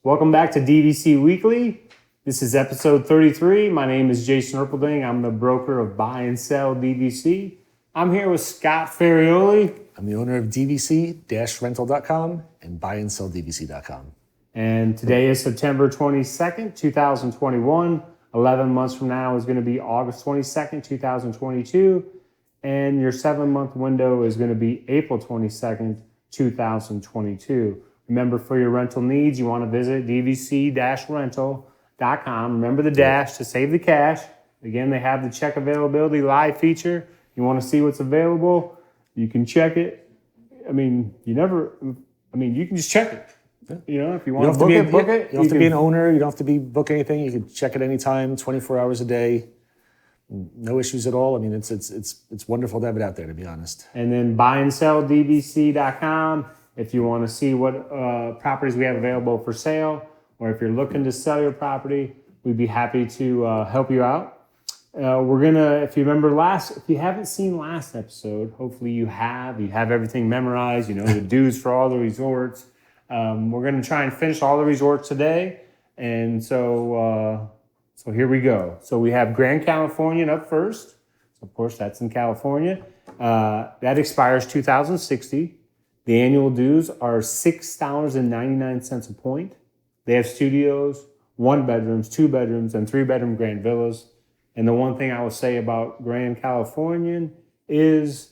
Welcome back to DVC Weekly. This is episode 33. My name is Jason Erpelding. I'm the broker of Buy and Sell DVC. I'm here with Scott Ferrioli. I'm the owner of DVC-Rental.com and BuyandSellDVC.com. And today is September 22nd, 2021. 11 months from now is going to be August 22nd, 2022. And your 7-month window is going to be April 22nd, 2022. Remember, for your rental needs, you want to visit DVC-Rental.com. Remember the dash to save the cash. Again, they have the check availability live feature. You want to see what's available, you can check it. You can just check it. If you want to book it. You don't have to be an owner. You don't have to book anything. You can check it anytime, 24 hours a day. No issues at all. It's wonderful to have it out there, to be honest. And then BuyandSellDVC.com. If you want to see what properties we have available for sale, or if you're looking to sell your property, we'd be happy to help you out. If you remember if you haven't seen last episode, hopefully you have everything memorized, the dues for all the resorts. We're going to try and finish all the resorts today. And so here we go. So we have Grand Californian up first. So of course, that's in California. That expires 2060. The annual dues are $6.99 a point. They have studios, 1 bedrooms, 2 bedrooms, and 3-bedroom grand villas. And the one thing I will say about Grand Californian is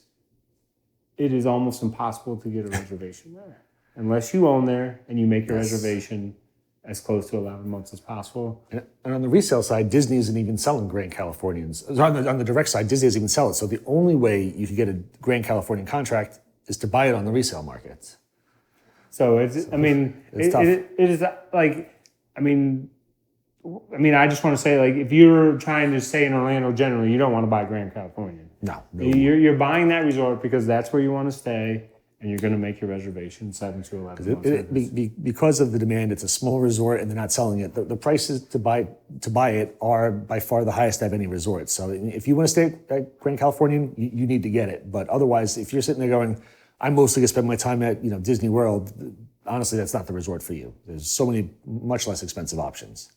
it is almost impossible to get a reservation there unless you own there and you make your reservation as close to 11 months as possible. And on the resale side, Disney isn't even selling Grand Californians. On the direct side, Disney doesn't even sell it. So the only way you can get a Grand Californian contract is to buy it on the resale market. So I just want to say, if you're trying to stay in Orlando generally, you don't want to buy Grand Californian. No. You're buying that resort because that's where you want to stay, and you're going to make your reservation 7 to 11 months. Because of the demand, it's a small resort, and they're not selling it. The prices to buy it are by far the highest of any resort. So if you want to stay at Grand Californian, you need to get it. But otherwise, if you're sitting there going, I'm mostly going to spend my time at Disney World, honestly, that's not the resort for you. There's so many much less expensive options.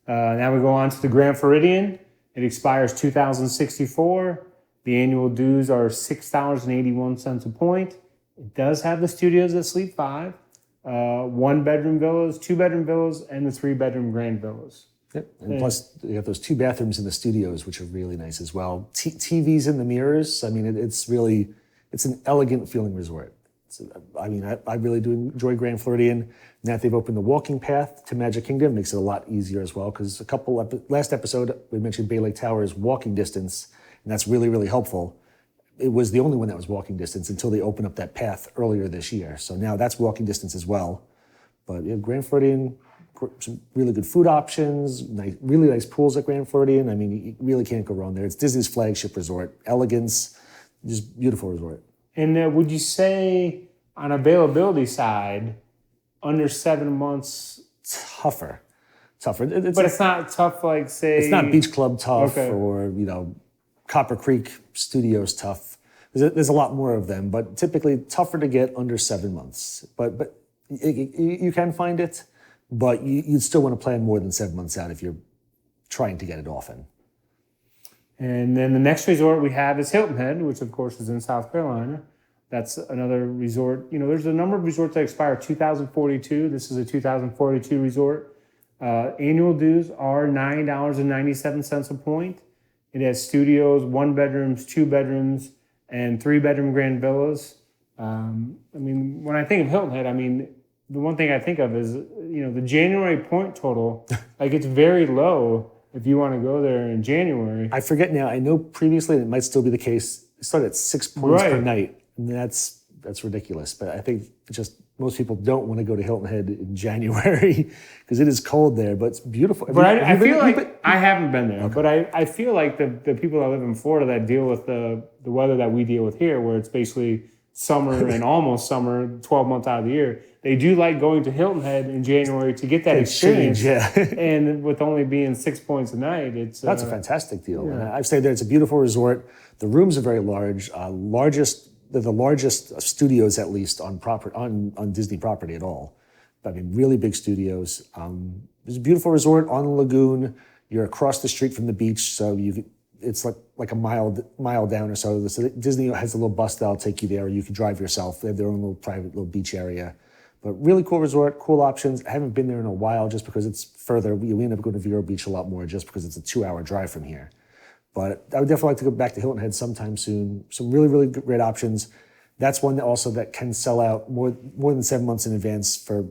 Now we go on to the Grand Floridian. It expires 2064. The annual dues are $6.81 a point. It does have the studios that sleep 5, 1-bedroom villas, 2-bedroom villas, and the 3-bedroom grand villas. Yep. And plus, you have those 2 bathrooms in the studios, which are really nice as well. TVs in the mirrors. It's an elegant feeling resort. I really do enjoy Grand Floridian. Now that they've opened the walking path to Magic Kingdom, makes it a lot easier as well. Because last episode, we mentioned Bay Lake Tower's walking distance, and that's really, really helpful. It was the only one that was walking distance until they opened up that path earlier this year. So now that's walking distance as well. But Grand Floridian, some really good food options, really nice pools at Grand Floridian. You really can't go wrong there. It's Disney's flagship resort. Elegance, just beautiful resort. And would you say on availability side, under 7 months? Tougher. But it's not tough say... It's not Beach Club tough or, Copper Creek Studios tough. There's a lot more of them, but typically tougher to get under 7 months. But you can find it, but you'd still want to plan more than 7 months out if you're trying to get it often. And then the next resort we have is Hilton Head, which of course is in South Carolina. That's another resort. There's a number of resorts that expire 2042. This is a 2042 resort. Annual dues are $9.97 a point. It has studios, 1 bedrooms, 2 bedrooms, and 3-bedroom grand villas. When I think of Hilton Head, the one thing I think of is, the January point total, it's very low if you want to go there in January. I forget now. I know previously, and it might still be the case, it started at 6 points per night. And that's ridiculous. But I think most people don't want to go to Hilton Head in January because it is cold there, but it's beautiful. But I feel like I haven't been there, but I feel like the people that live in Florida that deal with the weather that we deal with here, where it's basically summer and almost summer, 12 months out of the year, they do like going to Hilton Head in January to get that experience. And with only being 6 points a night, that's a fantastic deal. Yeah. And I've stayed there. It's a beautiful resort. The rooms are very large. They're the largest studios, at least on Disney property at all. I mean, really big studios. It's a beautiful resort on the lagoon. You're across the street from the beach, so it's like a mile down or so. So Disney has a little bus that'll take you there, or you can drive yourself. They have their own little private little beach area. But really cool resort, cool options. I haven't been there in a while just because it's further. We end up going to Vero Beach a lot more just because it's a 2-hour drive from here. But I would definitely like to go back to Hilton Head sometime soon. Some really, really great options. That's one that can sell out more than 7 months in advance for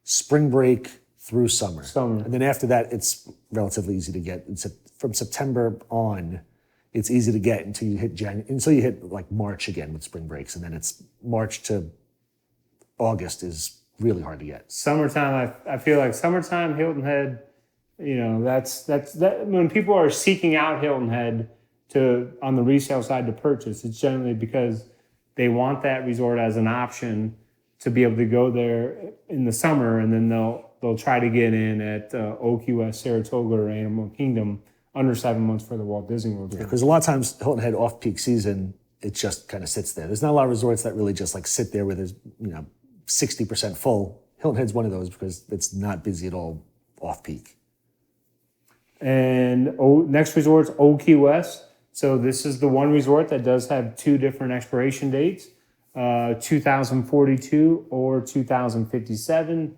spring break through summer. And then after that, it's relatively easy to get. From September on, it's easy to get until you hit like March again with spring breaks. And then it's March to August is really hard to get. Summertime, I feel like summertime, Hilton Head, that's when people are seeking out Hilton Head on the resale side to purchase, it's generally because they want that resort as an option to be able to go there in the summer, and then they'll try to get in at Old Key West, Saratoga, or Animal Kingdom under 7 months for the Walt Disney World. Because a lot of times Hilton Head off-peak season, it just kind of sits there. There's not a lot of resorts that really just like sit there where there's 60% full. Hilton Head's one of those because it's not busy at all off-peak. And next resort's Old Key West. So this is the one resort that does have 2 different expiration dates, 2042 or 2057.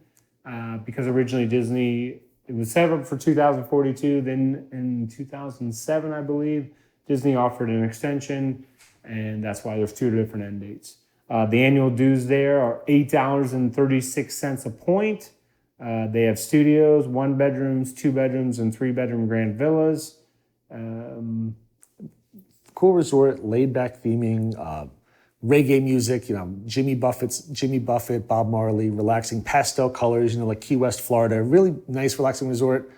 Because originally Disney, it was set up for 2042. Then in 2007, I believe, Disney offered an extension, and that's why there's 2 different end dates. The annual dues there are $8.36 a point. They have studios, 1 bedrooms, 2 bedrooms, and 3-bedroom grand villas. Cool resort, laid back theming, reggae music, Jimmy Buffett, Bob Marley, relaxing pastel colors, like Key West, Florida. Really nice, relaxing resort.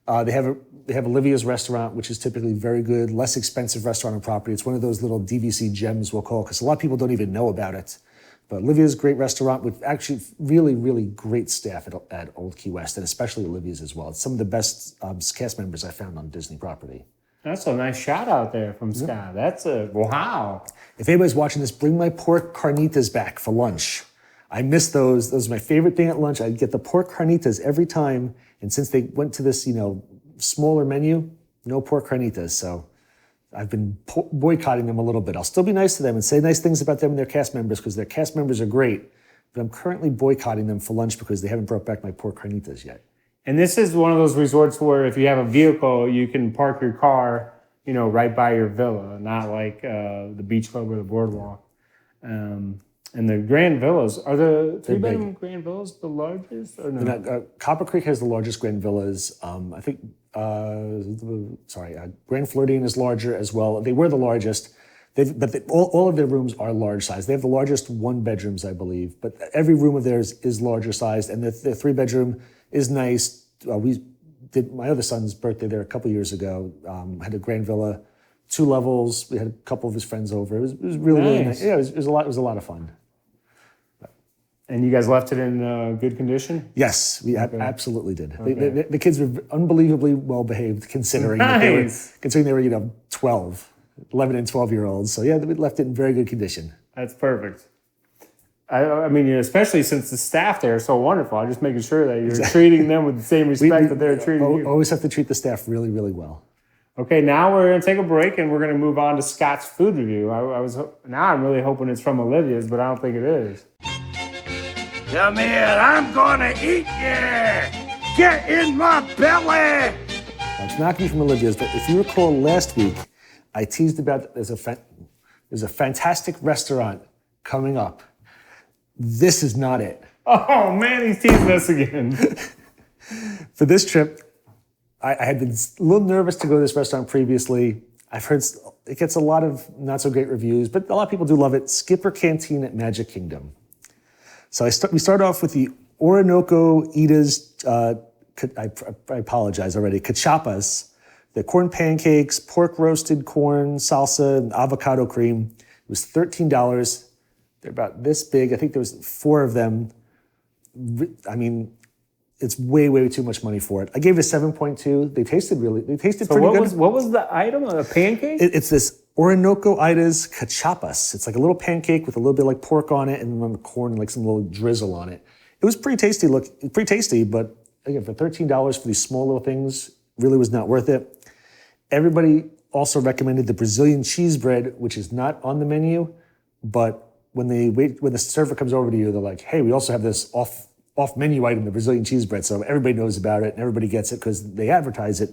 They have Olivia's restaurant, which is typically very good, less expensive restaurant on property. It's one of those little DVC gems, we'll call it, because a lot of people don't even know about it. But Olivia's great restaurant with actually really, really great staff at Old Key West, and especially Olivia's as well. It's some of the best cast members I found on Disney property. That's a nice shout out there from Scott. That's wow. If anybody's watching this, bring my pork carnitas back for lunch. I miss those. Those are my favorite thing at lunch. I'd get the pork carnitas every time. And since they went to this, smaller menu, no pork carnitas. So I've been boycotting them a little bit. I'll still be nice to them and say nice things about them and their cast members because their cast members are great. But I'm currently boycotting them for lunch because they haven't brought back my pork carnitas yet. And this is one of those resorts where if you have a vehicle, you can park your car, right by your villa, not like the beach club or the boardwalk. And the grand villas, are the 3-bedroom grand villas the largest or no? Copper Creek has the largest grand villas. I think, Grand Floridian is larger as well. They were the largest. All of their rooms are large size. They have the largest 1-bedrooms, I believe, but every room of theirs is larger sized, and the 3-bedroom is nice. We did my other son's birthday there a couple years ago. Had a grand villa, 2 levels. We had a couple of his friends over. It was really nice. Really nice. Yeah, it was a lot of fun. And you guys left it in good condition? Yes, we absolutely did. Okay. The kids were unbelievably well behaved considering nice. they were 12, 11 and 12-year-olds. So yeah, we left it in very good condition. That's perfect. I mean, especially since the staff there are so wonderful. I'm just making sure that you're treating them with the same respect that they're treating you. Always have to treat the staff really, really well. Okay, now we're going to take a break and we're going to move on to Scott's food review. Now I'm really hoping it's from Olivia's, but I don't think it is. Come here, I'm going to eat you! Get in my belly! It's not going to be from Olivia's, but if you recall last week, I teased about there's a fantastic restaurant coming up. This is not it. Oh man, he's teasing us again. For this trip, I had been a little nervous to go to this restaurant previously. I've heard it gets a lot of not so great reviews, but a lot of people do love it. Skipper Canteen at Magic Kingdom. So we start off with the Orinoco Ida's, I apologize already, cachapas, the corn pancakes, pork roasted corn, salsa, and avocado cream. It was $13. They're about this big. I think there was 4 of them. I mean, it's way, way too much money for it. I gave it a 7.2. They tasted pretty good. What was the item? A pancake? It's this Orinoco Ida's cachapas. It's like a little pancake with a little bit like pork on it and then corn and like some little drizzle on it. it was pretty tasty, but again, for $13 for these small little things, really was not worth it. Everybody also recommended the Brazilian cheese bread, which is not on the menu, but when the server comes over to you, they're like, hey, we also have this off menu item, the Brazilian cheese bread. So everybody knows about it and everybody gets it because they advertise it.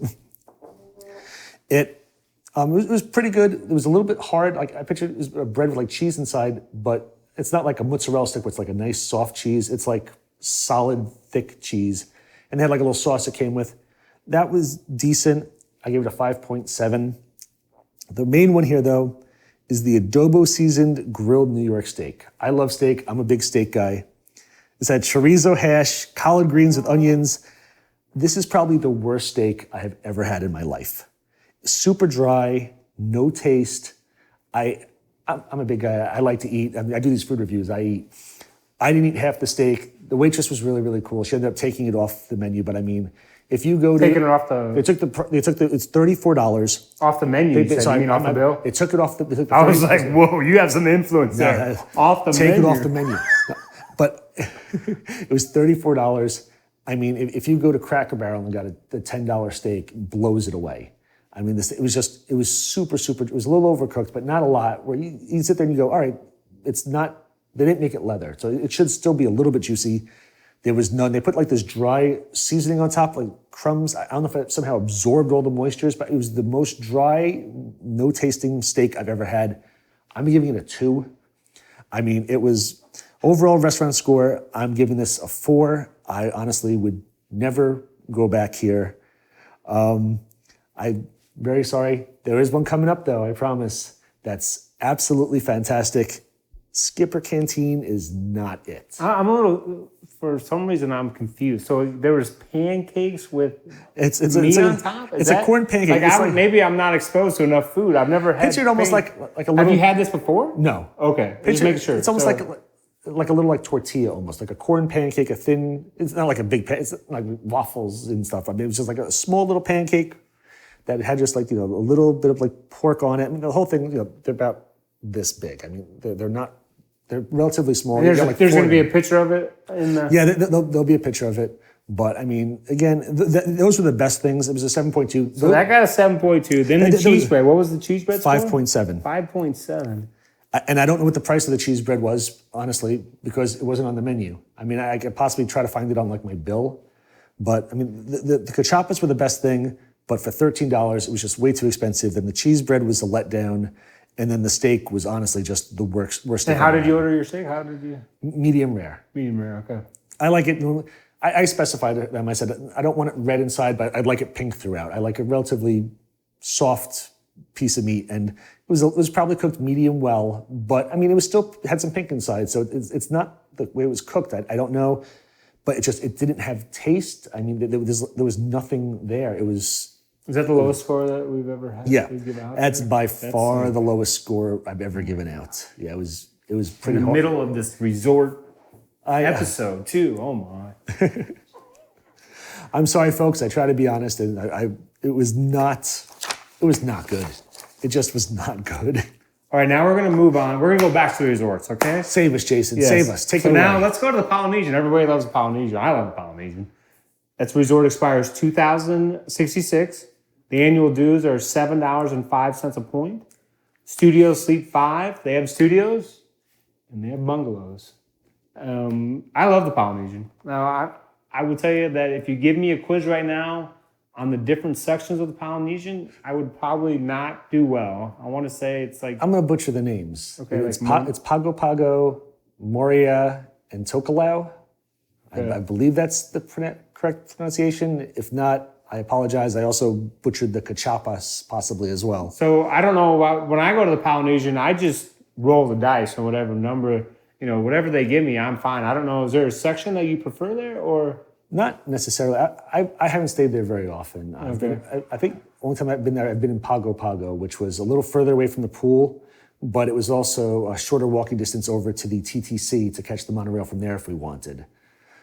It was pretty good. It was a little bit hard. Like I pictured it was a bread with like cheese inside, but it's not like a mozzarella stick where it's like a nice soft cheese. It's like solid, thick cheese. And they had like a little sauce it came with. That was decent. I gave it a 5.7. The main one here though is the adobo seasoned grilled New York steak. I love steak. I'm a big steak guy. It's had chorizo hash, collard greens with onions. This is probably the worst steak I have ever had in my life. Super dry, no taste. I'm a big guy. I like to eat. I mean, I do these food reviews. I eat. I didn't eat half the steak. The waitress was really, really cool. She ended up taking it off the menu, but I mean, if you go to Taking it off the it's $34 off the menu. You mean off the bill? They took it off the. I was like, whoa, you have some influence there. Off the take menu. it off the menu. But it was $34. I mean, if you go to Cracker Barrel and got the $10 steak, blows it away. I mean, it was super, it was a little overcooked, but not a lot, where you sit there and you go, all right, it's not, they didn't make it leather. So it should still be a little bit juicy. There was none. They put like this dry seasoning on top, like crumbs. I don't know if it somehow absorbed all the moistures, but it was the most dry, no tasting steak I've ever had. I'm giving it a 2. I mean, it was overall restaurant score. I'm giving this a 4. I honestly would never go back here. I'm very sorry. There is one coming up though, I promise. That's absolutely fantastic. Skipper Canteen is not it. I'm a little, for some reason, I'm confused. So there was pancakes with meat on top? It's a corn pancake. Maybe I'm not exposed to enough food. I've never had. Picture it almost like a little. Have you had this before? No. Okay. Just making sure. It's almost like a little like tortilla, almost like a corn pancake, a thin. It's not like a big. It's like waffles and stuff. I mean, it was just like a small little pancake that had just like a little bit of like pork on it. I mean, the whole thing. They're about this big. I mean, they're not. They're relatively small. There's going to be a picture of it in the... Yeah, there'll be a picture of it. But, I mean, again, those were the best things. It was a 7.2. So that got a 7.2. Then the cheese bread. What was the cheese bread? 5.7. 5.7. And I don't know what the price of the cheese bread was, honestly, because it wasn't on the menu. I mean, I could possibly try to find it on, like, my bill. But, I mean, the cachapas were the best thing. But for $13, it was just way too expensive. Then the cheese bread was a letdown. And then the steak was honestly just the worst steak. And how did you order your steak? How did you? Medium rare. Medium rare, okay. I like it. I specified them. I said, I don't want it red inside, but I'd like it pink throughout. I like a relatively soft piece of meat. And it was probably cooked medium well, but I mean, it still had some pink inside. So it's not the way it was cooked. I don't know, but it didn't have taste. I mean, there was nothing there. It was... Is that the lowest score that we've ever had? Yeah, that's by far the lowest score I've ever given out. Yeah, it was pretty in the hard. Middle of this resort episode too. Oh my! I'm sorry, folks. I try to be honest, and it was not good. It just was not good. All right, now we're gonna move on. We're gonna go back to the resorts. Okay? Save us, Jason. Yes. Save us. Take it away. Now let's go to the Polynesian. Everybody loves the Polynesian. I love the Polynesian. That resort expires 2066. The annual dues are $7.05 a point. Studios sleep 5. They have studios and they have bungalows. I love the Polynesian. Now, I would tell you that if you give me a quiz right now on the different sections of the Polynesian, I would probably not do well. I want to say it's like... I'm going to butcher the names. Okay, it's Pago Pago, Moria, and Tokelau. Okay. I believe that's the correct pronunciation. If not, I apologize. I also butchered the cachapas possibly as well. So I don't know about when I go to the Polynesian, I just roll the dice or whatever number, whatever they give me, I'm fine. I don't know. Is there a section that you prefer there or? Not necessarily. I haven't stayed there very often. I think the only time I've been there, I've been in Pago Pago, which was a little further away from the pool, but it was also a shorter walking distance over to the TTC to catch the monorail from there if we wanted.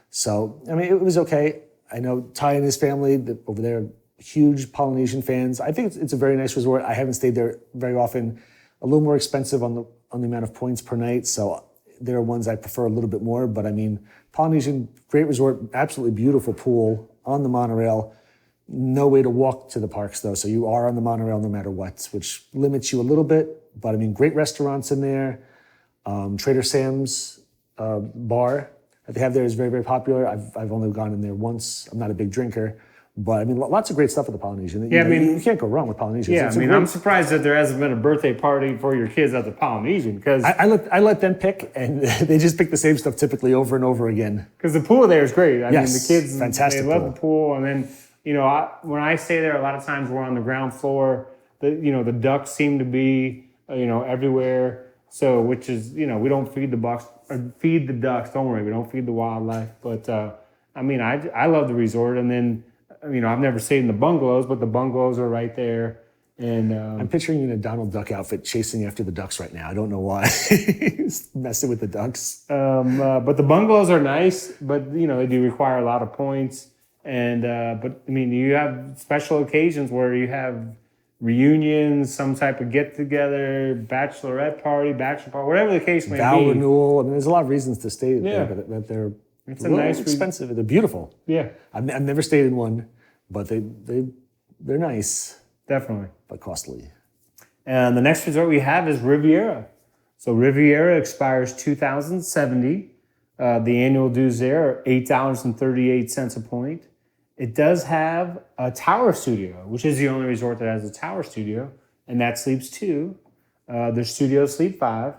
So, I mean, it was okay. I know Ty and his family over there, huge Polynesian fans. I think it's a very nice resort. I haven't stayed there very often. A little more expensive on the amount of points per night. So there are ones I prefer a little bit more, but I mean, Polynesian, great resort, absolutely beautiful pool on the monorail. No way to walk to the parks though, so you are on the monorail no matter what, which limits you a little bit. But I mean, great restaurants in there. Trader Sam's bar that they have there is very, very popular. I've only gone in there once. I'm not a big drinker, but I mean, lots of great stuff at the Polynesian. Yeah, I mean, you can't go wrong with Polynesian. Yeah, I mean, I'm surprised that there hasn't been a birthday party for your kids at the Polynesian because I let them pick, and they just pick the same stuff typically over and over again. Because the pool there is great. I mean, the kids, fantastic they love pool. the pool. And then, you know, when I stay there, a lot of times we're on the ground floor. The ducks seem to be, everywhere. So, which is, we don't feed the ducks. Don't worry, we don't feed the wildlife. But, I mean, I love the resort. And then, I've never stayed in the bungalows, but the bungalows are right there. And I'm picturing you in a Donald Duck outfit chasing after the ducks right now. I don't know why. Messing with the ducks. But the bungalows are nice, but they do require a lot of points. And but I mean, you have special occasions where you have reunions, some type of get together, bachelorette party, bachelor party, whatever the case may Vow be. renewal. I mean, there's a lot of reasons to stay Yeah. there, but they're It's a a little nice expensive. They're beautiful. Yeah, I've never stayed in one, but they're nice, definitely. but costly. And the next resort we have is Riviera. So Riviera expires 2070. The annual dues there are $8.38 a point. It does have a tower studio, which is the only resort that has a tower studio, and that sleeps two. Their studios sleep 5,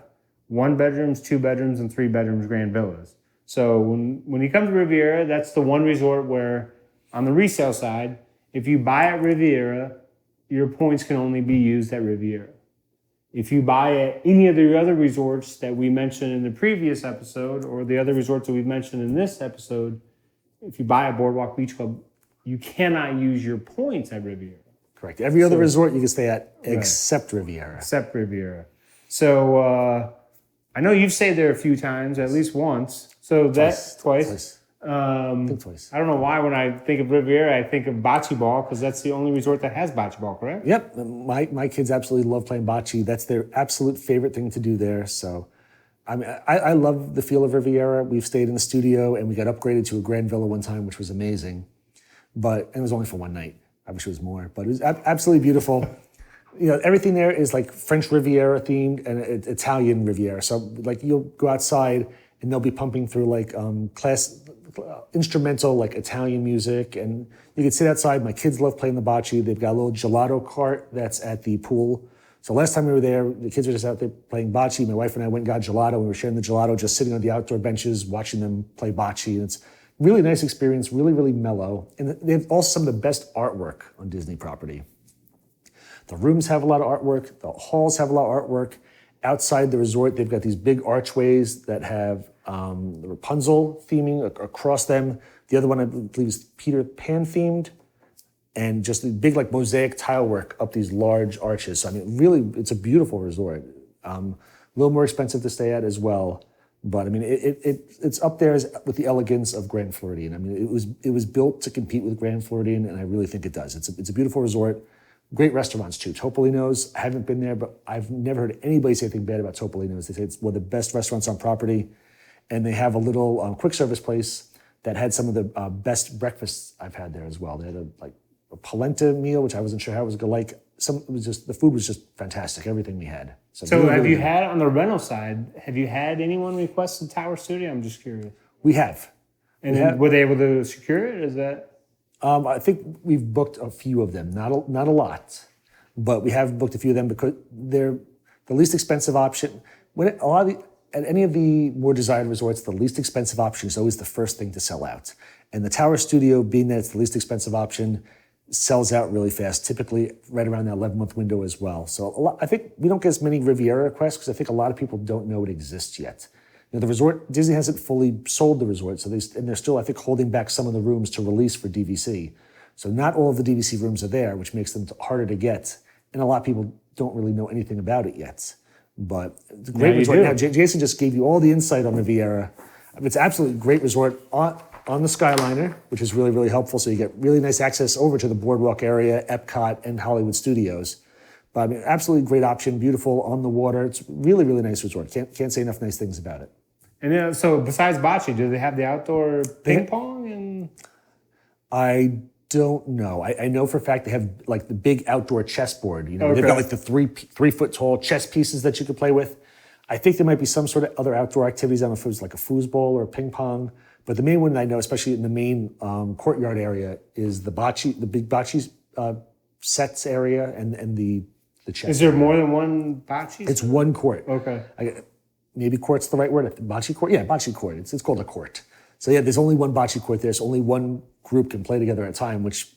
1 bedrooms, 2 bedrooms, and 3 bedrooms grand villas. So when you come to Riviera, that's the one resort where, on the resale side, if you buy at Riviera, your points can only be used at Riviera. If you buy at any of the other resorts that we mentioned in the previous episode, or the other resorts that we've mentioned in this episode, if you buy at Boardwalk Beach Club, you cannot use your points at Riviera. Correct. Every other resort you can stay at except Riviera. Except Riviera. So I know you've stayed there a few times, at least once. So that's twice. I think twice. I don't know why when I think of Riviera, I think of bocce ball, because that's the only resort that has bocce ball, correct? Yep. My kids absolutely love playing bocce. That's their absolute favorite thing to do there. So I mean, I love the feel of Riviera. We've stayed in the studio and we got upgraded to a grand villa one time, which was amazing. But it was only for one night. I wish it was more, but it was absolutely beautiful. Everything there is like French Riviera themed and Italian Riviera. So like you'll go outside and they'll be pumping through like instrumental like Italian music, and you can sit outside. My kids love playing the bocce. They've got a little gelato cart that's at the pool. So last time we were there, the kids were just out there playing bocce. My wife and I went and got gelato. We were sharing the gelato, just sitting on the outdoor benches, watching them play bocce. And it's really nice experience, really, really mellow. And they have also some of the best artwork on Disney property. The rooms have a lot of artwork. The halls have a lot of artwork. Outside the resort, they've got these big archways that have the Rapunzel theming across them. The other one, I believe, is Peter Pan themed. And just the big like mosaic tile work up these large arches. So, I mean, really, it's a beautiful resort. A little more expensive to stay at as well. But I mean, it's up there with the elegance of Grand Floridian. I mean, it was built to compete with Grand Floridian, and I really think it does. It's a beautiful resort. Great restaurants too. Topolino's, I haven't been there, but I've never heard anybody say anything bad about Topolino's. They say it's one of the best restaurants on property, and they have a little quick service place that had some of the best breakfasts I've had there as well. They had a polenta meal, which I wasn't sure how it was going to like. The food was just fantastic. Everything we had. So really, have really you good. had, on the rental side, have you had anyone request a tower studio? I'm just curious. We have. And were they able to secure it? Is that? I think we've booked a few of them, not a lot, but we have booked a few of them because they're the least expensive option. At any of the more desired resorts, the least expensive option is always the first thing to sell out. And the Tower Studio, being that it's the least expensive option, sells out really fast, typically right around that 11-month window as well. So I think we don't get as many Riviera requests because I think a lot of people don't know it exists yet. The resort, Disney hasn't fully sold the resort, so they're still, I think, holding back some of the rooms to release for DVC. So not all of the DVC rooms are there, which makes them harder to get. And a lot of people don't really know anything about it yet. But it's a great resort. Now, Jason just gave you all the insight on Riviera. It's an absolutely great resort on the Skyliner, which is really, really helpful. So you get really nice access over to the boardwalk area, Epcot, and Hollywood Studios. But I mean, absolutely great option, beautiful on the water. It's really, really nice resort. Can't say enough nice things about it. And then, so besides bocce, do they have the outdoor ping pong? And I don't know. I know for a fact they have like the big outdoor chessboard. They've Okay. got like the 3 foot tall chess pieces that you could play with. I think there might be some sort of other outdoor activities. I don't know if it was like a foosball or ping pong. But the main one that I know, especially in the main courtyard area, is the big bocce sets area and the chess. is there more than one bocce? It's one court. Okay. Maybe court's the right word. Bocce court? Yeah, bocce court. It's called a court. So yeah, there's only one bocce court there. So only one group can play together at a time, which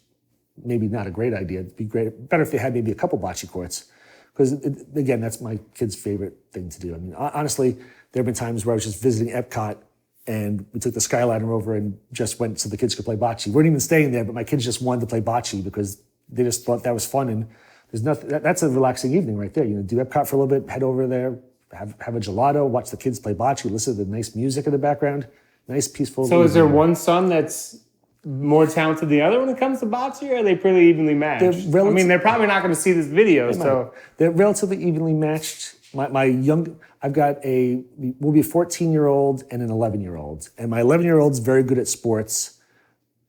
maybe not a great idea. It'd be better if they had maybe a couple bocce courts. Because again, that's my kid's favorite thing to do. I mean, honestly, there have been times where I was just visiting Epcot and we took the Skyliner over and just went so the kids could play bocce. We weren't even staying there, but my kids just wanted to play bocce because they just thought that was fun. And there's nothing, that's a relaxing evening right there. Do Epcot for a little bit, head over there, have a gelato, watch the kids play bocce, listen to the nice music in the background. Nice, peaceful. So is there one son that's more talented than the other when it comes to bocce, or are they pretty evenly matched? They're probably not going to see this video, so they're relatively evenly matched. I've got will be a 14-year-old and an 11-year-old, and my 11-year-old's very good at sports,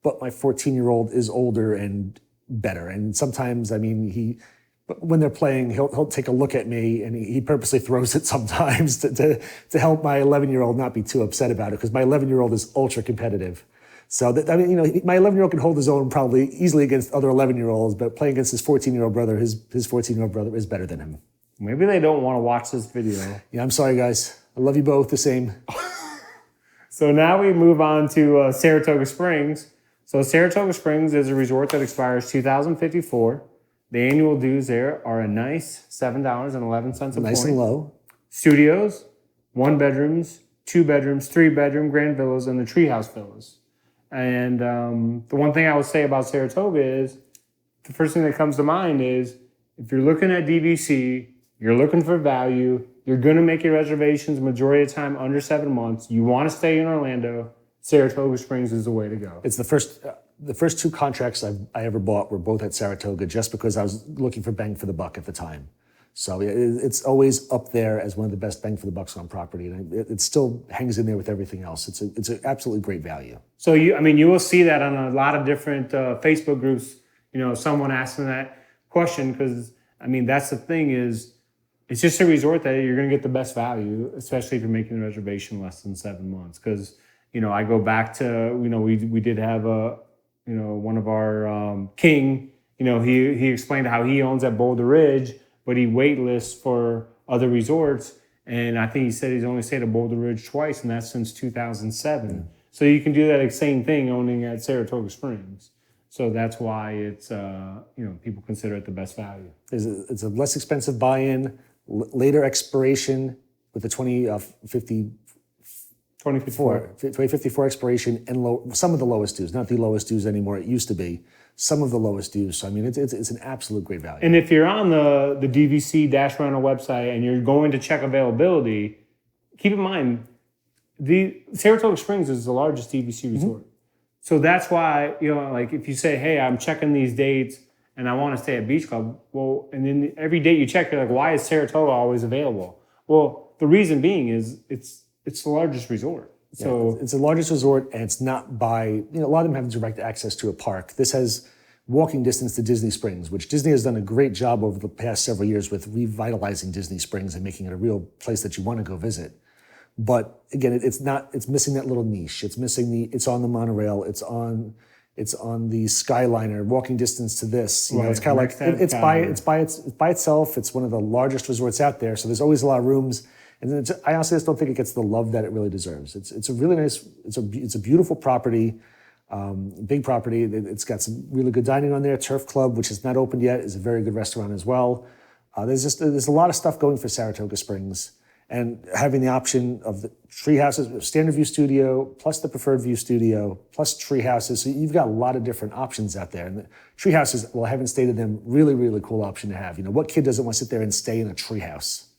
but my 14-year-old is older and better. And sometimes, when they're playing, he'll take a look at me and he purposely throws it sometimes to help my 11-year-old not be too upset about it, because my 11-year-old is ultra competitive. So my 11-year-old can hold his own probably easily against other 11-year-olds, but playing against his 14-year-old brother, his 14-year-old brother is better than him. Maybe they don't want to watch this video. Yeah, I'm sorry, guys. I love you both the same. So now we move on to Saratoga Springs. So Saratoga Springs is a resort that expires 2054. The annual dues there are a nice $7.11 a point. Nice and low. Studios, 1 bedrooms, 2 bedrooms, 3 bedroom grand villas, and the treehouse villas. And the one thing I would say about Saratoga is, the first thing that comes to mind is, if you're looking at DVC, you're looking for value, you're going to make your reservations majority of the time under 7 months, you want to stay in Orlando, Saratoga Springs is the way to go. It's the first 2 contracts I ever bought were both at Saratoga, just because I was looking for bang for the buck at the time. So it's always up there as one of the best bang for the bucks on property, and it still hangs in there with everything else. It's an absolutely great value. So you will see that on a lot of different Facebook groups. Someone asking that question, because that's the thing is, it's just a resort that you're going to get the best value, especially if you're making a reservation less than 7 months. Because I go back to we did have one of our King. He explained how he owns at Boulder Ridge, but he wait lists for other resorts. And I think he said he's only stayed at Boulder Ridge twice, and that's since 2007. Mm. So you can do that same thing owning at Saratoga Springs. So that's why it's, people consider it the best value. It's a less expensive buy-in, later expiration with the 2054 expiration, and some of the lowest dues, not the lowest dues anymore. It used to be some of the lowest dues. So it's an absolute great value. And if you're on the DVC-Rental website and you're going to check availability, keep in mind the Saratoga Springs is the largest DVC resort. Mm-hmm. So that's why if you say, hey, I'm checking these dates and I want to stay at Beach Club, well, and then every date you check, you're like, why is Saratoga always available? Well, the reason being is it's the largest resort. So it's the largest resort, and it's not by, a lot of them have direct access to a park. This has walking distance to Disney Springs, which Disney has done a great job over the past several years with revitalizing Disney Springs and making it a real place that you want to go visit. But again, it's missing that little niche. It's missing it's on the monorail. It's on the Skyliner, walking distance to this. It's kind of like it's by itself. It's one of the largest resorts out there. So there's always a lot of rooms. And I honestly just don't think it gets the love that it really deserves. It's a really nice, it's a beautiful property, big property. It's got some really good dining on there. Turf Club, which is not opened yet, is a very good restaurant as well. There's a lot of stuff going for Saratoga Springs. And having the option of the tree houses, standard view studio, plus the preferred view studio, plus tree houses. So you've got a lot of different options out there. And the tree houses, well, I haven't stated them, really, really cool option to have. What kid doesn't want to sit there and stay in a tree house?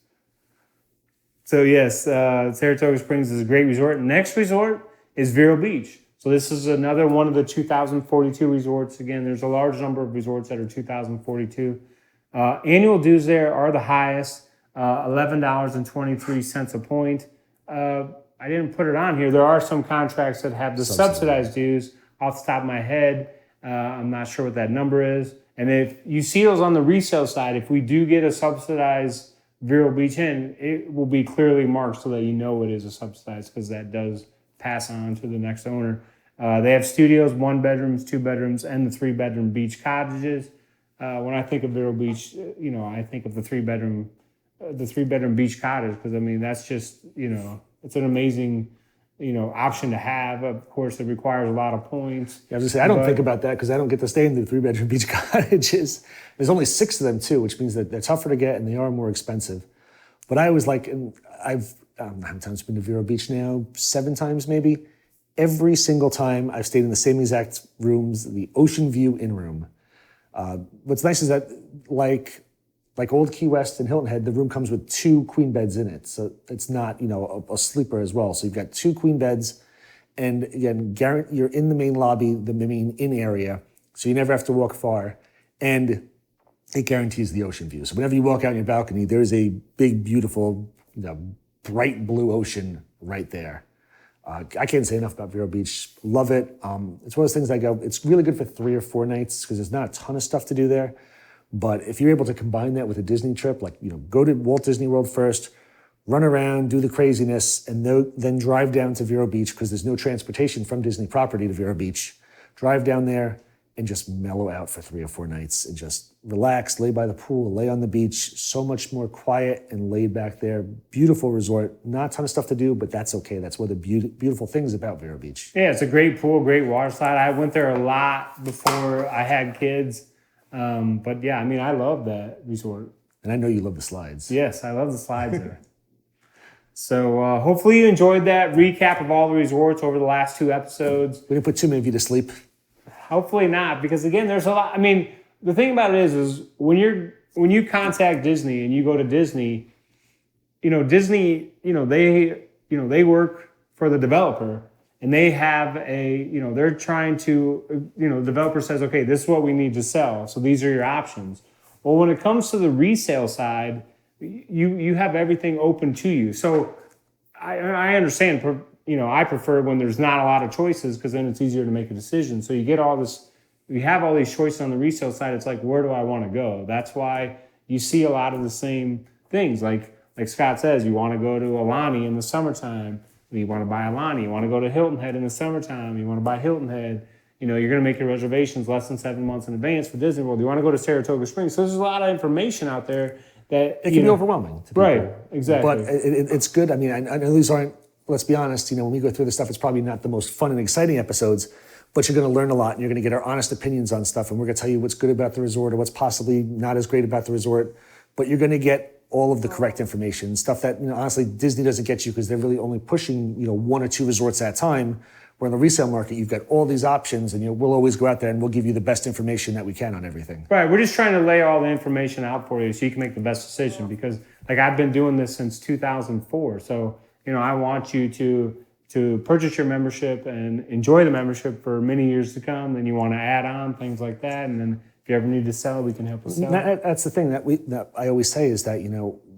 So yes, Saratoga Springs is a great resort. Next resort is Vero Beach. So this is another one of the 2042 resorts. Again, there's a large number of resorts that are 2042. Annual dues there are the highest. $11.23 a point. I didn't put it on here. There are some contracts that have the subsidized dues. Off the top of my head, I'm not sure what that number is. And if you see those on the resale side, if we do get a subsidized Vero Beach in, it will be clearly marked so that you know it is a subsidized, because that does pass on to the next owner. They have studios, 1 bedrooms, 2 bedrooms, and the 3-bedroom beach cottages. When I think of Vero Beach, I think of the 3-bedroom beach cottage, because I mean that's just it's an amazing option to have. Of course, it requires a lot of points. Yeah, I was gonna say I don't think about that because I don't get to stay in the 3-bedroom beach cottages. There's only 6 of them too, which means that they're tougher to get and they are more expensive. But I always like, and I've how many times been to Vero Beach now? 7 times maybe. Every single time I've stayed in the same exact rooms, the ocean view in room. What's nice is that like Old Key West and Hilton Head, the room comes with 2 queen beds in it. So it's not, a sleeper as well. So you've got 2 queen beds. And again, you're in the main lobby, the main in area. So you never have to walk far. And it guarantees the ocean view. So whenever you walk out on your balcony, there's a big, beautiful, bright blue ocean right there. I can't say enough about Vero Beach. Love it. It's one of those things I go, it's really good for 3 or 4 nights because there's not a ton of stuff to do there. But if you're able to combine that with a Disney trip, go to Walt Disney World first, run around, do the craziness, and then drive down to Vero Beach because there's no transportation from Disney property to Vero Beach. Drive down there and just mellow out for 3 or 4 nights and just relax, lay by the pool, lay on the beach. So much more quiet and laid back there. Beautiful resort. Not a ton of stuff to do, but that's okay. That's one of the beautiful things about Vero Beach. Yeah, it's a great pool, great water slide. I went there a lot before I had kids. But yeah, I mean, I love that resort. And I know you love the slides. Yes, I love the slides there. So hopefully you enjoyed that recap of all the resorts over the last 2 episodes. We didn't put too many of you to sleep. Hopefully not, because again, there's a lot. I mean, the thing about it is when you contact Disney and you go to Disney, Disney, they work for the developer. And they have they're trying to, the developer says, okay, this is what we need to sell. So these are your options. Well, when it comes to the resale side, you have everything open to you. So I understand, I prefer when there's not a lot of choices because then it's easier to make a decision. So you have all these choices on the resale side. It's like, where do I want to go? That's why you see a lot of the same things. Like Scott says, you want to go to Alani in the summertime. You want to buy Alani. You want to go to Hilton Head in the summertime. You want to buy Hilton Head. You're going to make your reservations less than 7 months in advance for Disney World. You want to go to Saratoga Springs. So there's a lot of information out there that it can be overwhelming to people. Right, exactly. But it's good. I mean, I know these aren't. Let's be honest. When we go through this stuff, it's probably not the most fun and exciting episodes. But you're going to learn a lot, and you're going to get our honest opinions on stuff. And we're going to tell you what's good about the resort or what's possibly not as great about the resort. But you're going to get all of the correct information, stuff that, honestly, Disney doesn't get you because they're really only pushing, 1 or 2 resorts at a time. Where in the resale market, you've got all these options and we'll always go out there and we'll give you the best information that we can on everything. Right. We're just trying to lay all the information out for you so you can make the best decision because I've been doing this since 2004. So, I want you to purchase your membership and enjoy the membership for many years to come. Then you want to add on things like that. And then if you ever need to sell, we can help you sell. That's the thing that I always say is that,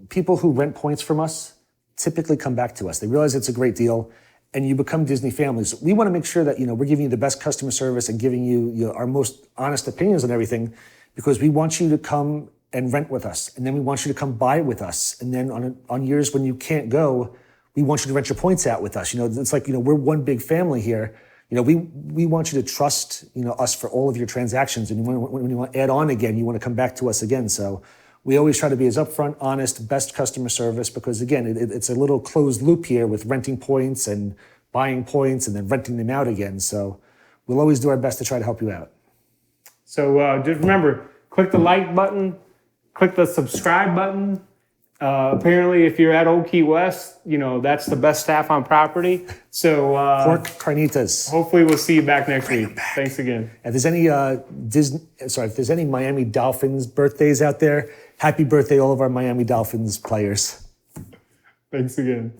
people who rent points from us typically come back to us. They realize it's a great deal and you become Disney families. We want to make sure that, we're giving you the best customer service and giving you, our most honest opinions on everything because we want you to come and rent with us. And then we want you to come buy with us. And then on years when you can't go, we want you to rent your points out with us. It's like, we're one big family here. We want you to trust, us for all of your transactions. And when you want to add on again, you want to come back to us again. So we always try to be as upfront, honest, best customer service because, again, it's a little closed loop here with renting points and buying points and then renting them out again. So we'll always do our best to try to help you out. So just remember, click the like button, click the subscribe button. Apparently, if you're at Old Key West, that's the best staff on property. So pork carnitas. Hopefully, we'll see you back next week. Thanks again. If there's any if there's any Miami Dolphins birthdays out there, happy birthday all of our Miami Dolphins players. Thanks again.